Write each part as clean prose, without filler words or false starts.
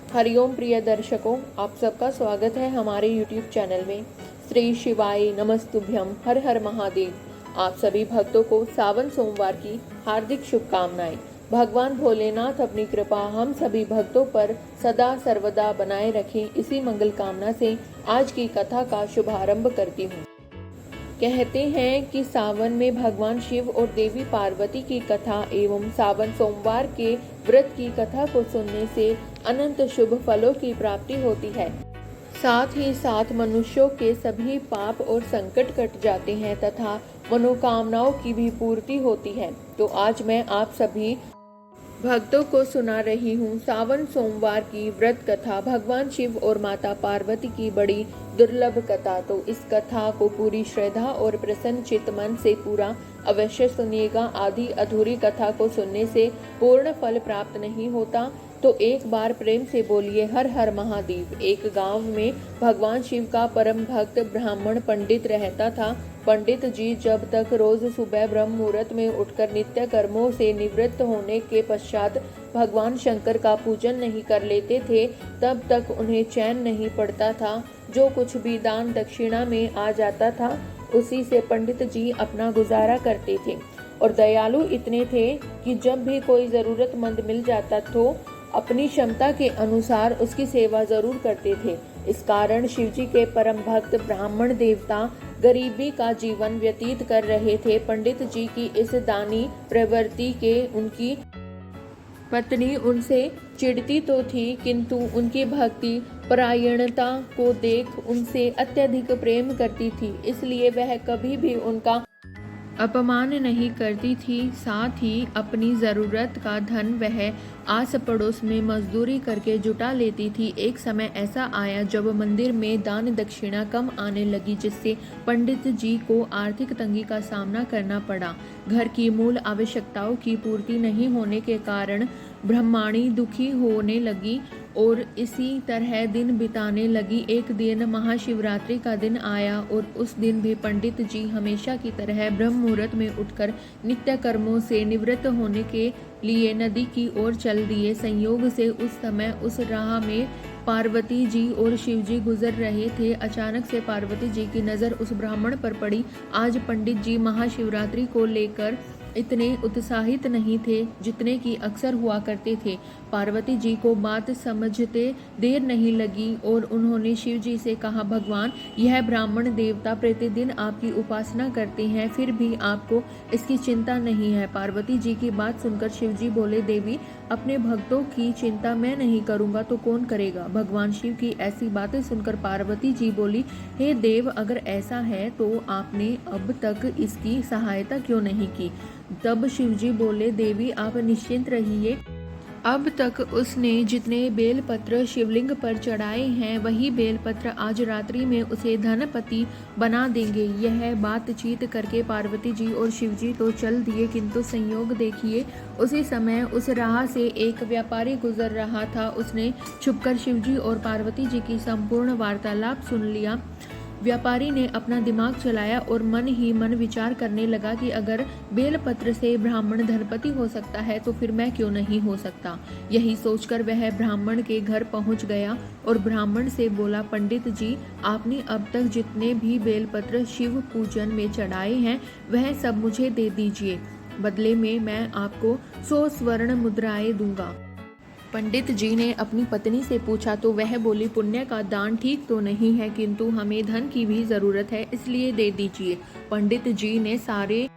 हरिओम प्रिय दर्शकों, आप सबका स्वागत है हमारे YouTube चैनल में। श्री शिवाय नमस्तुभ्यम, हर हर महादेव। आप सभी भक्तों को सावन सोमवार की हार्दिक शुभकामनाएं। भगवान भोलेनाथ अपनी कृपा हम सभी भक्तों पर सदा सर्वदा बनाए रखें, इसी मंगल कामना से आज की कथा का शुभारंभ करती हूँ। कहते हैं कि सावन में भगवान शिव और देवी पार्वती की कथा एवं सावन सोमवार के व्रत की कथा को सुनने से अनंत शुभ फलों की प्राप्ति होती है। साथ ही साथ मनुष्यों के सभी पाप और संकट कट जाते हैं तथा मनोकामनाओं की भी पूर्ति होती है। तो आज मैं आप सभी भक्तों को सुना रही हूँ सावन सोमवार की व्रत कथा, भगवान शिव और माता पार्वती की बड़ी दुर्लभ कथा। तो इस कथा को पूरी श्रद्धा और प्रसन्न चित्त मन से पूरा अवश्य सुनिएगा। आधी अधूरी कथा को सुनने से पूर्ण फल प्राप्त नहीं होता। तो एक बार प्रेम से बोलिए हर हर महादेव। एक गांव में भगवान शिव का परम भक्त ब्राह्मण पंडित रहता था। पंडित जी जब तक रोज सुबह ब्रह्म मुहूर्त में उठकर नित्य कर्मों से निवृत्त होने के पश्चात भगवान शंकर का पूजन नहीं कर लेते थे, तब तक उन्हें चैन नहीं पड़ता था। जो कुछ भी दान दक्षिणा में आ जाता था, उसी से पंडित जी अपना गुजारा करते थे और दयालु इतने थे कि जब भी कोई जरूरतमंद मिल जाता तो अपनी क्षमता के अनुसार उसकी सेवा जरूर करते थे। इस कारण शिवजी के परम भक्त ब्राह्मण देवता गरीबी का जीवन व्यतीत कर रहे थे। पंडित जी की इस दानी प्रवृत्ति के उनकी पत्नी उनसे चिढ़ती तो थी, किंतु उनकी भक्ति परायणता को देख उनसे अत्यधिक प्रेम करती थी, इसलिए वह कभी भी उनका अपमान नहीं करती थी। साथ ही अपनी ज़रूरत का धन वह आस पड़ोस में मजदूरी करके जुटा लेती थी। एक समय ऐसा आया जब मंदिर में दान दक्षिणा कम आने लगी, जिससे पंडित जी को आर्थिक तंगी का सामना करना पड़ा। घर की मूल आवश्यकताओं की पूर्ति नहीं होने के कारण ब्रह्माणी दुखी होने लगी और इसी तरह दिन बिताने लगी। एक दिन महाशिवरात्रि का दिन आया और उस दिन भी पंडित जी हमेशा की तरह ब्रह्म मुहूर्त में उठकर नित्य कर्मों से निवृत्त होने के लिए नदी की ओर चल दिए। संयोग से उस समय उस राह में पार्वती जी और शिव जी गुजर रहे थे। अचानक से पार्वती जी की नज़र उस ब्राह्मण पर पड़ी। आज पंडित जी महाशिवरात्रि को लेकर इतने उत्साहित नहीं थे जितने कि अक्सर हुआ करते थे। पार्वती जी को बात समझते देर नहीं लगी और उन्होंने शिव जी से कहा, भगवान, यह ब्राह्मण देवता प्रतिदिन आपकी उपासना करते हैं, फिर भी आपको इसकी चिंता नहीं है। पार्वती जी की बात सुनकर शिव जी बोले, देवी, अपने भक्तों की चिंता मैं नहीं करूंगा तो कौन करेगा। भगवान शिव की ऐसी बातें सुनकर पार्वती जी बोली, हे देव, अगर ऐसा है तो आपने अब तक इसकी सहायता क्यों नहीं की। तब शिवजी बोले, देवी, आप निश्चिंत रहिए। अब तक उसने जितने बेलपत्र शिवलिंग पर चढ़ाए हैं, वही बेलपत्र आज रात्रि में उसे धनपति बना देंगे। यह बातचीत करके पार्वती जी और शिवजी तो चल दिए, किंतु संयोग देखिए, उसी समय उस राह से एक व्यापारी गुजर रहा था। उसने छुपकर शिवजी और पार्वती जी की संपूर्ण वार्तालाप सुन लिया। व्यापारी ने अपना दिमाग चलाया और मन ही मन विचार करने लगा कि अगर बेलपत्र से ब्राह्मण धनपति हो सकता है तो फिर मैं क्यों नहीं हो सकता। यही सोचकर वह ब्राह्मण के घर पहुंच गया और ब्राह्मण से बोला, पंडित जी, आपने अब तक जितने भी बेलपत्र शिव पूजन में चढ़ाए हैं वह सब मुझे दे दीजिए। बदले में मैं आपको 100 स्वर्ण मुद्राएं दूंगा। पंडित जी ने अपनी पत्नी से पूछा तो वह बोली, पुण्य का दान ठीक तो नहीं है, किंतु हमें धन की भी जरूरत है, इसलिए दे दीजिए। पंडित जी ने सारे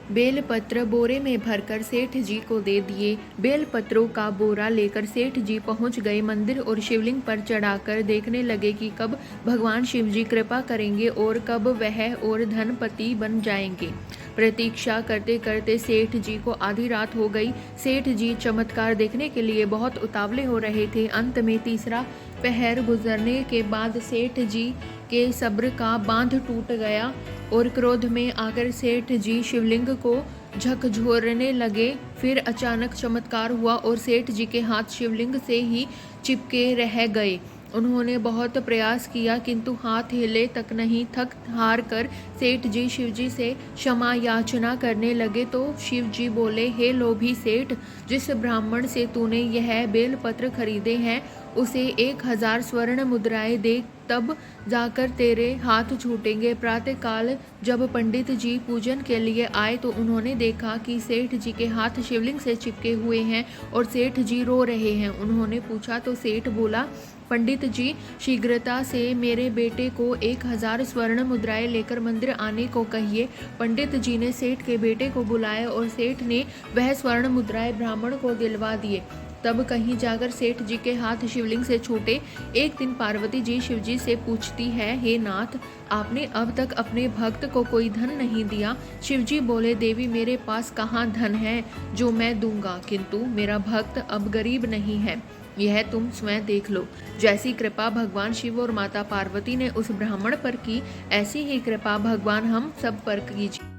बेलपत्र बोरे में भरकर सेठ जी को दे दिए। बेलपत्रों का बोरा लेकर सेठ जी पहुंच गए मंदिर और शिवलिंग पर चढ़ाकर देखने लगे कि कब भगवान शिव जी कृपा करेंगे और कब वह और धनपति बन जाएंगे। प्रतीक्षा करते करते सेठ जी को आधी रात हो गई। सेठ जी चमत्कार देखने के लिए बहुत उतावले हो रहे थे। अंत में तीसरा पहर गुजरने के बाद सेठ जी के सब्र का बांध टूट गया और क्रोध में आकर सेठ जी शिवलिंग को झकझोरने लगे। फिर अचानक चमत्कार हुआ और सेठ जी के हाथ शिवलिंग से ही चिपके रह गए। उन्होंने बहुत प्रयास किया किंतु हाथ हिले तक नहीं। थक हार कर सेठ जी शिवजी से क्षमा याचना करने लगे तो शिवजी बोले, हे लोभी सेठ, जिस ब्राह्मण से तूने यह बेलपत्र खरीदे हैं उसे 1000 स्वर्ण मुद्राएं दे, तब जाकर तेरे हाथ छूटेंगे। प्रातःकाल जब पंडित जी पूजन के लिए आए तो उन्होंने देखा कि सेठ जी के हाथ शिवलिंग से चिपके हुए हैं और सेठ जी रो रहे हैं। उन्होंने पूछा तो सेठ बोला, पंडित जी, शीघ्रता से मेरे बेटे को 1000 स्वर्ण मुद्राएं लेकर मंदिर आने को कहिए। पंडित जी ने सेठ के बेटे को बुलाया और सेठ ने वह स्वर्ण मुद्राएं ब्राह्मण को दिलवा दिए। तब कहीं जाकर सेठ जी के हाथ शिवलिंग से छूटे। एक दिन पार्वती जी शिवजी से पूछती है, हे नाथ, आपने अब तक अपने भक्त को कोई धन नहीं दिया। शिवजी बोले, देवी, मेरे पास कहाँ धन है जो मैं दूंगा, किंतु मेरा भक्त अब गरीब नहीं है, यह तुम स्वयं देख लो। जैसी कृपा भगवान शिव और माता पार्वती ने उस ब्राह्मण पर की, ऐसी ही कृपा भगवान हम सब पर कीजिए।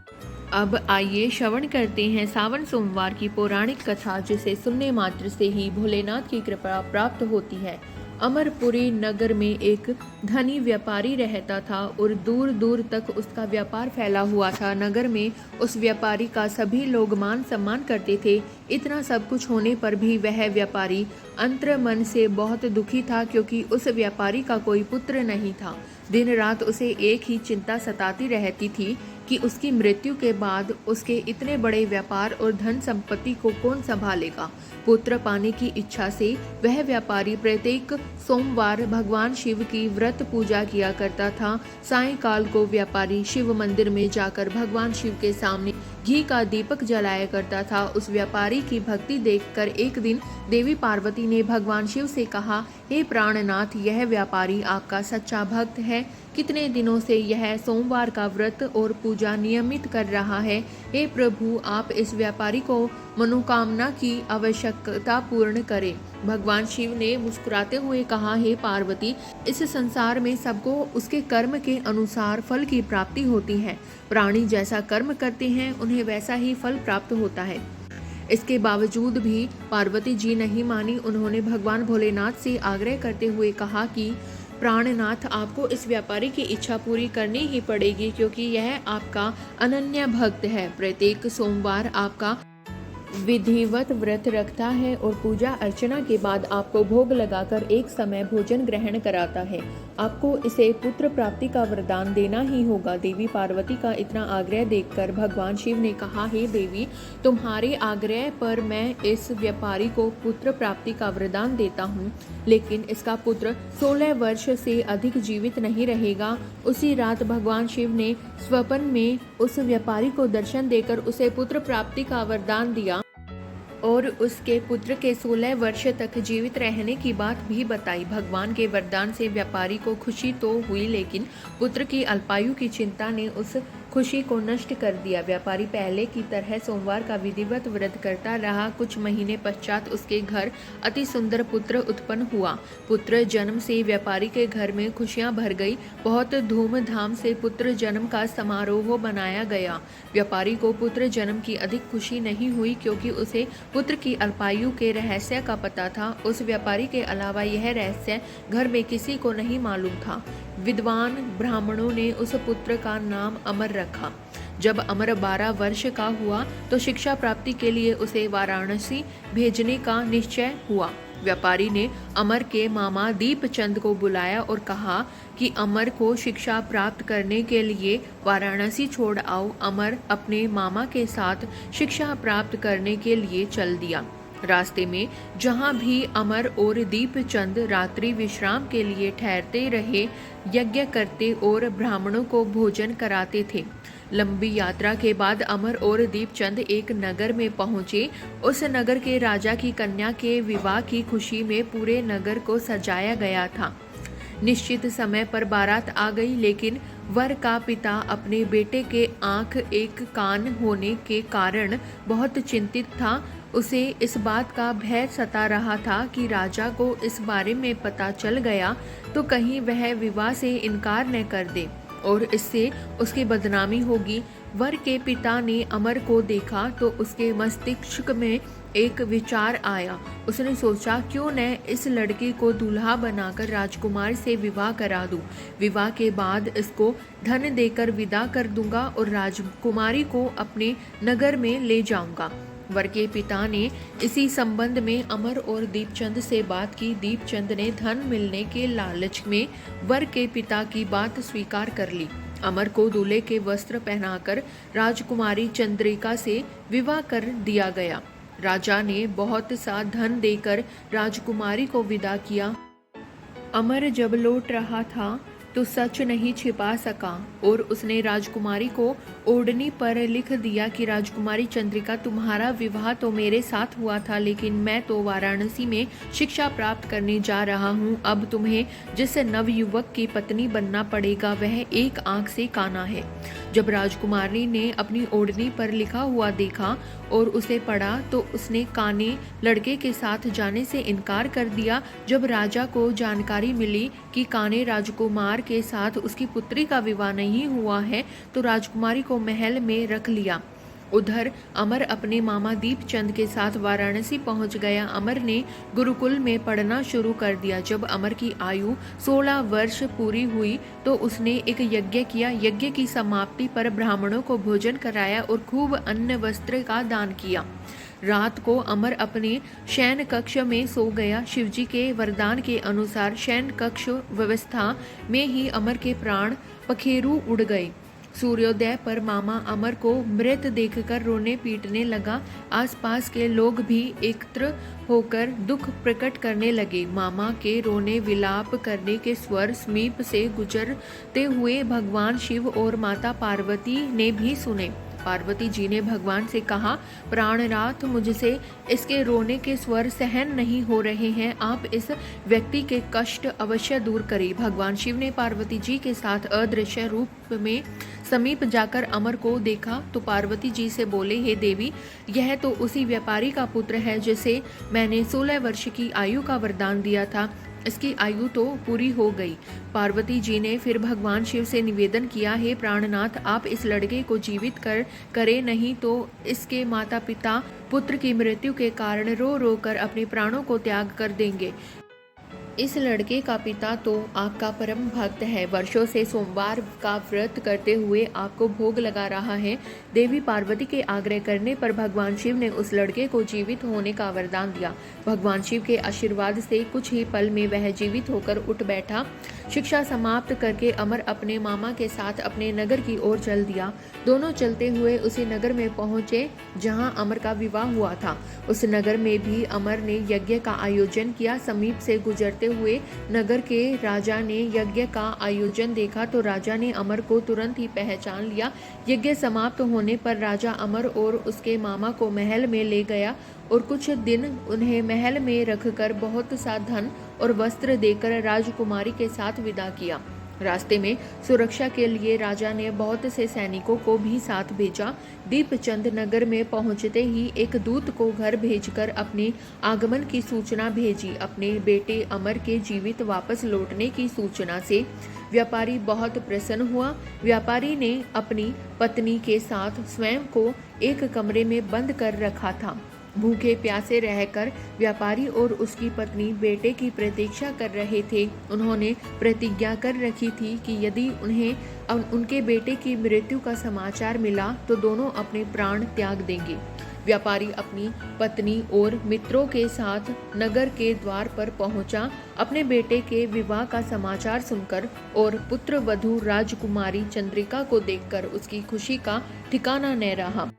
अब आइए श्रवण करते हैं सावन सोमवार की पौराणिक कथा, जिसे सुनने मात्र से ही भोलेनाथ की कृपा प्राप्त होती है। अमरपुरी नगर में एक धनी व्यापारी रहता था और दूर दूर तक उसका व्यापार फैला हुआ था। नगर में उस व्यापारी का सभी लोग मान सम्मान करते थे। इतना सब कुछ होने पर भी वह व्यापारी अंतर्मन से बहुत दुखी था, क्योंकि उस व्यापारी का कोई पुत्र नहीं था। दिन रात उसे एक ही चिंता सताती रहती थी कि उसकी मृत्यु के बाद उसके इतने बड़े व्यापार और धन संपत्ति को कौन संभालेगा। पुत्र पाने की इच्छा से वह व्यापारी प्रत्येक सोमवार भगवान शिव की व्रत पूजा किया करता था। सायंकाल को व्यापारी शिव मंदिर में जाकर भगवान शिव के सामने घी का दीपक जलाया करता था। उस व्यापारी की भक्ति देखकर एक दिन देवी पार्वती ने भगवान शिव से कहा, हे प्राणनाथ, यह व्यापारी आपका सच्चा भक्त है। कितने दिनों से यह सोमवार का व्रत और पूजा नियमित कर रहा है। हे प्रभु, आप इस व्यापारी को मनोकामना की आवश्यकता पूर्ण करें। भगवान शिव ने मुस्कुराते हुए कहा, हे पार्वती, इस संसार में सबको उसके कर्म के अनुसार फल की प्राप्ति होती है। प्राणी जैसा कर्म करते हैं उन्हें वैसा ही फल प्राप्त होता है। इसके बावजूद भी पार्वती जी नहीं मानी। उन्होंने भगवान भोलेनाथ से आग्रह करते हुए कहा कि प्राणनाथ, आपको इस व्यापारी की इच्छा पूरी करनी ही पड़ेगी, क्योंकि यह आपका अनन्य भक्त है। प्रत्येक सोमवार आपका विधिवत व्रत रखता है और पूजा अर्चना के बाद आपको भोग लगाकर एक समय भोजन ग्रहण कराता है। आपको इसे पुत्र प्राप्ति का वरदान देना ही होगा। देवी पार्वती का इतना आग्रह देखकर भगवान शिव ने कहा, हे देवी, तुम्हारे आग्रह पर मैं इस व्यापारी को पुत्र प्राप्ति का वरदान देता हूँ, लेकिन इसका पुत्र 16 वर्ष से अधिक जीवित नहीं रहेगा। उसी रात भगवान शिव ने स्वप्न में उस व्यापारी को दर्शन देकर उसे पुत्र प्राप्ति का वरदान दिया और उसके पुत्र के 16 वर्ष तक जीवित रहने की बात भी बताई। भगवान के वरदान से व्यापारी को खुशी तो हुई, लेकिन पुत्र की अल्पायु की चिंता ने उस खुशी को नष्ट कर दिया। व्यापारी पहले की तरह सोमवार का विधिवत व्रत करता रहा। कुछ महीने पश्चात उसके घर अति सुंदर पुत्र उत्पन्न हुआ। पुत्र जन्म से व्यापारी के घर में खुशियां भर गई। बहुत धूमधाम से पुत्र जन्म का समारोह बनाया गया। व्यापारी को पुत्र जन्म की अधिक खुशी नहीं हुई, क्योंकि उसे पुत्र की अल्पायु के रहस्य का पता था। उस व्यापारी के अलावा यह रहस्य घर में किसी को नहीं मालूम था। विद्वान ब्राह्मणों ने उस पुत्र का नाम अमर रखा। जब अमर 12 वर्ष का हुआ तो शिक्षा प्राप्ति के लिए उसे वाराणसी भेजने का निश्चय हुआ। व्यापारी ने अमर के मामा दीपचंद को बुलाया और कहा कि अमर को शिक्षा प्राप्त करने के लिए वाराणसी छोड़ आओ। अमर अपने मामा के साथ शिक्षा प्राप्त करने के लिए चल दिया। रास्ते में जहाँ भी अमर और दीपचंद रात्रि विश्राम के लिए ठहरते रहे, यज्ञ करते और ब्राह्मणों को भोजन कराते थे। लंबी यात्रा के बाद अमर और दीपचंद एक नगर में पहुंचे। उस नगर के राजा की कन्या के विवाह की खुशी में पूरे नगर को सजाया गया था। निश्चित समय पर बारात आ गई, लेकिन वर का पिता अपने बेटे के आंख एक कान होने के कारण बहुत चिंतित था। उसे इस बात का भय सता रहा था कि राजा को इस बारे में पता चल गया तो कहीं वह विवाह से इनकार न कर दे और इससे उसकी बदनामी होगी। वर के पिता ने अमर को देखा तो उसके मस्तिष्क में एक विचार आया। उसने सोचा क्यों न इस लड़के को दूल्हा बनाकर राजकुमार से विवाह करा दूं। विवाह के बाद इसको धन देकर विदा कर दूंगा और राजकुमारी को अपने नगर में ले जाऊंगा। वर के पिता ने इसी संबंध में अमर और दीपचंद से बात की। दीपचंद ने धन मिलने के लालच में वर के पिता की बात स्वीकार कर ली। अमर को दूल्हे के वस्त्र पहनाकर राजकुमारी चंद्रिका से विवाह कर दिया गया। राजा ने बहुत सा धन देकर राजकुमारी को विदा किया। अमर जब लौट रहा था तो सच नहीं छिपा सका और उसने राजकुमारी को ओढ़नी पर लिख दिया कि राजकुमारी चंद्रिका, तुम्हारा विवाह तो मेरे साथ हुआ था, लेकिन मैं तो वाराणसी में शिक्षा प्राप्त करने जा रहा हूँ। अब तुम्हें जिस नवयुवक की पत्नी बनना पड़ेगा वह एक आंख से काना है। जब राजकुमारी ने अपनी ओढ़नी पर लिखा हुआ देखा और उसे पढ़ा तो उसने काने लड़के के साथ जाने से इनकार कर दिया। जब राजा को जानकारी मिली कि काने राजकुमार के साथ उसकी पुत्री का विवाह नहीं हुआ है तो राजकुमारी को महल में रख लिया। उधर अमर अपने मामा दीपचंद के साथ वाराणसी पहुंच गया। अमर ने गुरुकुल में पढ़ना शुरू कर दिया। जब अमर की आयु 16 वर्ष पूरी हुई तो उसने एक यज्ञ किया। यज्ञ की समाप्ति पर ब्राह्मणों को भोजन कराया और खूब अन्न वस्त्र का दान किया। रात को अमर अपने शयन कक्ष में सो गया। शिवजी के वरदान के अनुसार शयन कक्ष व्यवस्था में ही अमर के प्राण पखेरु उड़ गए। सूर्योदय पर मामा अमर को मृत देखकर रोने पीटने लगा। आसपास के लोग भी एकत्र होकर दुख प्रकट करने लगे। मामा के रोने विलाप करने के स्वर समीप से गुजरते हुए भगवान शिव और माता पार्वती ने भी सुने। पार्वती जी ने भगवान से कहा, प्राणनाथ, मुझसे इसके रोने के स्वर सहन नहीं हो रहे हैं, आप इस व्यक्ति के कष्ट अवश्य दूर करें। भगवान शिव ने पार्वती जी के साथ अदृश्य रूप में समीप जाकर अमर को देखा तो पार्वती जी से बोले, हे देवी, यह तो उसी व्यापारी का पुत्र है जिसे मैंने 16 वर्ष की आयु का वरदान दिया था। इसकी आयु तो पूरी हो गई। पार्वती जी ने फिर भगवान शिव से निवेदन किया, हे प्राणनाथ, आप इस लड़के को जीवित करें, नहीं तो इसके माता पिता पुत्र की मृत्यु के कारण रो रो कर अपने प्राणों को त्याग कर देंगे। इस लड़के का पिता तो आपका परम भक्त है, वर्षों से सोमवार का व्रत करते हुए आपको भोग लगा रहा है। देवी पार्वती के आग्रह करने पर भगवान शिव ने उस लड़के को जीवित होने का वरदान दिया। भगवान शिव के आशीर्वाद से कुछ ही पल में वह जीवित होकर उठ बैठा। शिक्षा समाप्त करके अमर अपने मामा के साथ अपने नगर की ओर चल दिया। दोनों चलते हुए उसी नगर में पहुंचे जहां अमर का विवाह हुआ था। उस नगर में भी अमर ने यज्ञ का आयोजन किया। समीप से गुजरते हुए नगर के राजा ने यज्ञ का आयोजन देखा तो राजा ने अमर को तुरंत ही पहचान लिया। यज्ञ समाप्त होने पर राजा अमर और उसके मामा को महल में ले गया और कुछ दिन उन्हें महल में रखकर बहुत सा धन और वस्त्र देकर राजकुमारी के साथ विदा किया। रास्ते में सुरक्षा के लिए राजा ने बहुत से सैनिकों को भी साथ भेजा। दीपचंद नगर में पहुंचते ही एक दूत को घर भेजकर अपने आगमन की सूचना भेजी। अपने बेटे अमर के जीवित वापस लौटने की सूचना से व्यापारी बहुत प्रसन्न हुआ। व्यापारी ने अपनी पत्नी के साथ स्वयं को एक कमरे में बंद कर रखा था। भूखे प्यासे रहकर व्यापारी और उसकी पत्नी बेटे की प्रतीक्षा कर रहे थे। उन्होंने प्रतिज्ञा कर रखी थी कि यदि उन्हें उनके बेटे की मृत्यु का समाचार मिला तो दोनों अपने प्राण त्याग देंगे। व्यापारी अपनी पत्नी और मित्रों के साथ नगर के द्वार पर पहुंचा। अपने बेटे के विवाह का समाचार सुनकर और पुत्र वधू राजकुमारी चंद्रिका को देखकर उसकी खुशी का ठिकाना न रहा।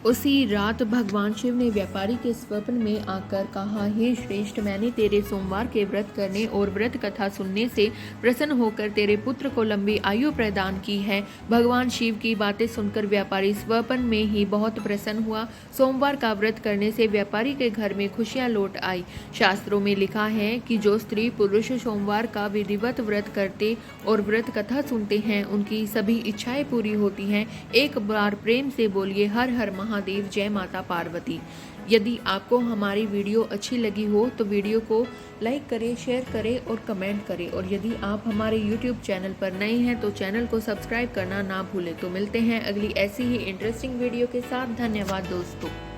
उसी रात भगवान शिव ने व्यापारी के स्वप्न में आकर कहा, हे श्रेष्ठ, मैंने तेरे सोमवार के व्रत करने और व्रत कथा सुनने से प्रसन्न होकर तेरे पुत्र को लंबी आयु प्रदान की है। भगवान शिव की बातें सुनकर व्यापारी स्वप्न में ही बहुत प्रसन्न हुआ। सोमवार का व्रत करने से व्यापारी के घर में खुशियां लौट आई। शास्त्रों में लिखा है कि जो स्त्री पुरुष सोमवार का विधिवत व्रत करते और व्रत कथा सुनते हैं उनकी सभी इच्छाएं पूरी होती हैं। एक बार प्रेम से बोलिए, हर हर महादेव, जय माता पार्वती। यदि आपको हमारी वीडियो अच्छी लगी हो तो वीडियो को लाइक करें, शेयर करें और कमेंट करें। और यदि आप हमारे YouTube चैनल पर नए हैं तो चैनल को सब्सक्राइब करना ना भूलें। तो मिलते हैं अगली ऐसी ही इंटरेस्टिंग वीडियो के साथ। धन्यवाद दोस्तों।